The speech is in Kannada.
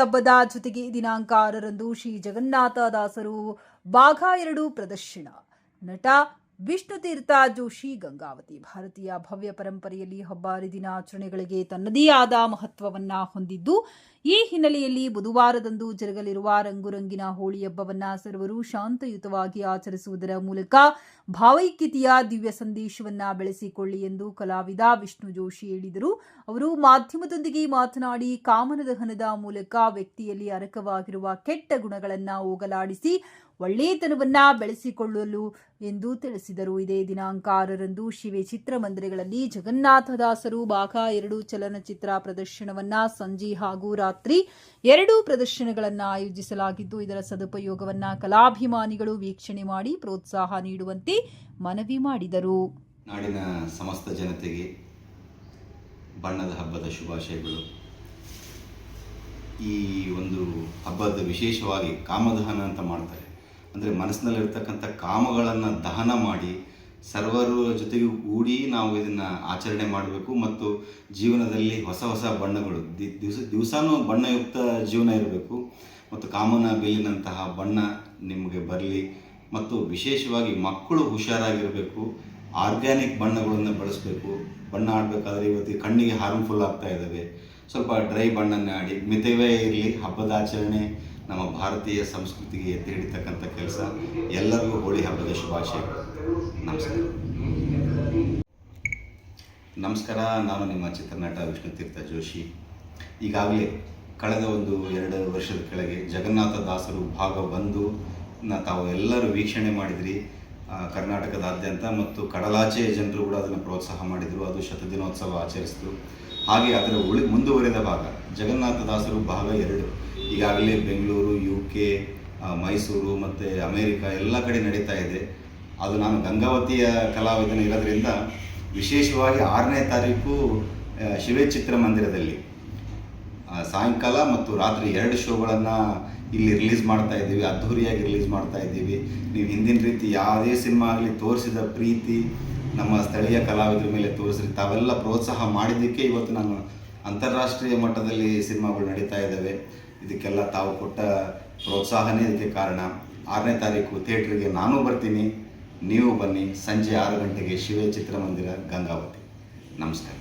ಹಬ್ಬದ ಜೊತೆಗೆ ದಿನಾಂಕ 6ರಂದು ಶ್ರೀ ಜಗನ್ನಾಥ ದಾಸರು ಭಾಗ 2 ಪ್ರದರ್ಶನ. ನಟ ವಿಷ್ಣುತೀರ್ಥ ಜೋಶಿ ಗಂಗಾವತಿ. ಭಾರತೀಯ ಭವ್ಯ ಪರಂಪರೆಯಲ್ಲಿ ಹಬ್ಬ ಹರಿದಿನಾಚರಣೆಗಳಿಗೆ ತನ್ನದೇ ಆದ ಮಹತ್ವವನ್ನ ಹೊಂದಿದ್ದು, ಈ ಹಿನ್ನೆಲೆಯಲ್ಲಿ ಬುಧವಾರದಂದು ಜರುಗಲಿರುವ ರಂಗುರಂಗಿನ ಹೋಳಿ ಹಬ್ಬವನ್ನ ಸರ್ವರು ಶಾಂತಯುತವಾಗಿ ಆಚರಿಸುವುದರ ಮೂಲಕ ಭಾವೈಕ್ಯತೆಯ ದಿವ್ಯ ಸಂದೇಶವನ್ನ ಬೆಳೆಸಿಕೊಳ್ಳಿ ಎಂದು ಕಲಾವಿದ ವಿಷ್ಣು ಜೋಶಿ ಹೇಳಿದರು. ಅವರು ಮಾಧ್ಯಮದೊಂದಿಗೆ ಮಾತನಾಡಿ, ಕಾಮನ ದಹನದ ಮೂಲಕ ವ್ಯಕ್ತಿಯಲ್ಲಿ ಅರಕವಾಗಿರುವ ಕೆಟ್ಟ ಗುಣಗಳನ್ನು ಹೋಗಲಾಡಿಸಿ ಒಳ್ಳೆಯತನವನ್ನ ಬೆಳೆಸಿಕೊಳ್ಳಲು ಎಂದು ತಿಳಿಸಿದರು. ಇದೇ ದಿನಾಂಕ 6ರಂದು ಶಿವೆ ಚಿತ್ರಮಂದಿರಗಳಲ್ಲಿ ಜಗನ್ನಾಥದಾಸರು ಭಾಗ 2 ಚಲನಚಿತ್ರ ಪ್ರದರ್ಶನವನ್ನ ಸಂಜೆ ಹಾಗೂ ರಾತ್ರಿ 2 ಪ್ರದರ್ಶನಗಳನ್ನು ಆಯೋಜಿಸಲಾಗಿದ್ದು, ಇದರ ಸದುಪಯೋಗವನ್ನ ಕಲಾಭಿಮಾನಿಗಳು ವೀಕ್ಷಣೆ ಮಾಡಿ ಪ್ರೋತ್ಸಾಹ ನೀಡುವಂತೆ ಮನವಿ ಮಾಡಿದರು. ನಾಡಿನ ಸಮಸ್ತ ಜನತೆಗೆ ಬಣ್ಣದ ಹಬ್ಬದ ಶುಭಾಶಯಗಳು. ಈ ಒಂದು ಹಬ್ಬದ ವಿಶೇಷವಾಗಿ ಕಾಮದಹನ ಅಂತ ಮಾಡ್ತಾರೆ. ಅಂದರೆ ಮನಸ್ಸಿನಲ್ಲಿರ್ತಕ್ಕಂಥ ಕಾಮಗಳನ್ನು ದಹನ ಮಾಡಿ ಸರ್ವರ ಜೊತೆಗೆ ಕೂಡಿ ನಾವು ಇದನ್ನು ಆಚರಣೆ ಮಾಡಬೇಕು ಮತ್ತು ಜೀವನದಲ್ಲಿ ಹೊಸ ಹೊಸ ಬಣ್ಣಗಳು ದಿವಸನೂ ಬಣ್ಣಯುಕ್ತ ಜೀವನ ಇರಬೇಕು ಮತ್ತು ಕಾಮನ ಬೇಲಿನಂತಹ ಬಣ್ಣ ನಿಮಗೆ ಬರಲಿ ಮತ್ತು ವಿಶೇಷವಾಗಿ ಮಕ್ಕಳು ಹುಷಾರಾಗಿರಬೇಕು. ಆರ್ಗ್ಯಾನಿಕ್ ಬಣ್ಣಗಳನ್ನು ಬಳಸಬೇಕು. ಬಣ್ಣ ಆಡಬೇಕಾದ್ರೆ ಇವತ್ತು ಕಣ್ಣಿಗೆ ಹಾರ್ಮ್ಫುಲ್ ಆಗ್ತಾ ಇದ್ದಾವೆ. ಸ್ವಲ್ಪ ಡ್ರೈ ಬಣ್ಣನೇ ಆಡಿ ಮಿತವೇ ಇರಲಿ. ಹಬ್ಬದ ಆಚರಣೆ ನಮ್ಮ ಭಾರತೀಯ ಸಂಸ್ಕೃತಿಗೆ ಎತ್ತಿ ಹಿಡಿತಕ್ಕಂಥ ಕೆಲಸ. ಎಲ್ಲರಿಗೂ ಹೋಳಿ ಹಬ್ಬದ ಶುಭಾಶಯಗಳು. ನಮಸ್ಕಾರ. ನಾನು ನಿಮ್ಮ ಚಿತ್ರನಟ ವಿಷ್ಣುತೀರ್ಥ ಜೋಶಿ. ಈಗಾಗಲೇ ಕಳೆದ 1-2 ವರ್ಷದ ಕೆಳಗೆ ಜಗನ್ನಾಥ ದಾಸರು ಭಾಗ 1 ತಾವು ಎಲ್ಲರೂ ವೀಕ್ಷಣೆ ಮಾಡಿದ್ರಿ. ಕರ್ನಾಟಕದಾದ್ಯಂತ ಮತ್ತು ಕಡಲಾಚೆಯ ಜನರು ಕೂಡ ಅದನ್ನು ಪ್ರೋತ್ಸಾಹ ಮಾಡಿದರು. ಅದು ಶತದಿನೋತ್ಸವ ಆಚರಿಸಿದ್ರು. ಹಾಗೆ ಅದರ ಮುಂದುವರೆದ ಭಾಗ ಜಗನ್ನಾಥ ದಾಸರು ಭಾಗ 2 ಈಗಾಗಲೇ ಬೆಂಗಳೂರು, UK, ಮೈಸೂರು ಮತ್ತು ಅಮೇರಿಕಾ ಎಲ್ಲ ಕಡೆ ನಡೀತಾ ಇದೆ. ಅದು ನಾನು ಗಂಗಾವತಿಯ ಕಲಾವಿದನ ಇರೋದ್ರಿಂದ ವಿಶೇಷವಾಗಿ 6ನೇ ತಾರೀಕು ಶಿವೆ ಚಿತ್ರಮಂದಿರದಲ್ಲಿ ಸಾಯಂಕಾಲ ಮತ್ತು ರಾತ್ರಿ 2 ಶೋಗಳನ್ನು ಇಲ್ಲಿ ರಿಲೀಸ್ ಮಾಡ್ತಾ ಇದ್ದೀವಿ. ಅದ್ಧೂರಿಯಾಗಿ ರಿಲೀಸ್ ಮಾಡ್ತಾ ಇದ್ದೀವಿ. ನೀವು ಹಿಂದಿನ ರೀತಿ ಯಾವುದೇ ಸಿನಿಮಾ ಆಗಲಿ ತೋರಿಸಿದ ಪ್ರೀತಿ ನಮ್ಮ ಸ್ಥಳೀಯ ಕಲಾವಿದರ ಮೇಲೆ ತೋರಿಸ್ರಿ. ತಾವೆಲ್ಲ ಪ್ರೋತ್ಸಾಹ ಮಾಡಿದ್ದಕ್ಕೆ ಇವತ್ತು ನಾನು ಅಂತಾರಾಷ್ಟ್ರೀಯ ಮಟ್ಟದಲ್ಲಿ ಸಿನಿಮಾಗಳು ನಡೀತಾ ಇದ್ದಾವೆ. ಇದಕ್ಕೆಲ್ಲ ತಾವು ಕೊಟ್ಟ ಪ್ರೋತ್ಸಾಹನೇ ಇದಕ್ಕೆ ಕಾರಣ. 6ನೇ ತಾರೀಕು ಥಿಯೇಟ್ರಿಗೆ ನಾನು ಬರ್ತೀನಿ, ನೀವು ಬನ್ನಿ. ಸಂಜೆ 6 ಗಂಟೆಗೆ ಶಿವೆ ಚಿತ್ರಮಂದಿರ, ಗಂಗಾವತಿ. ನಮಸ್ಕಾರ.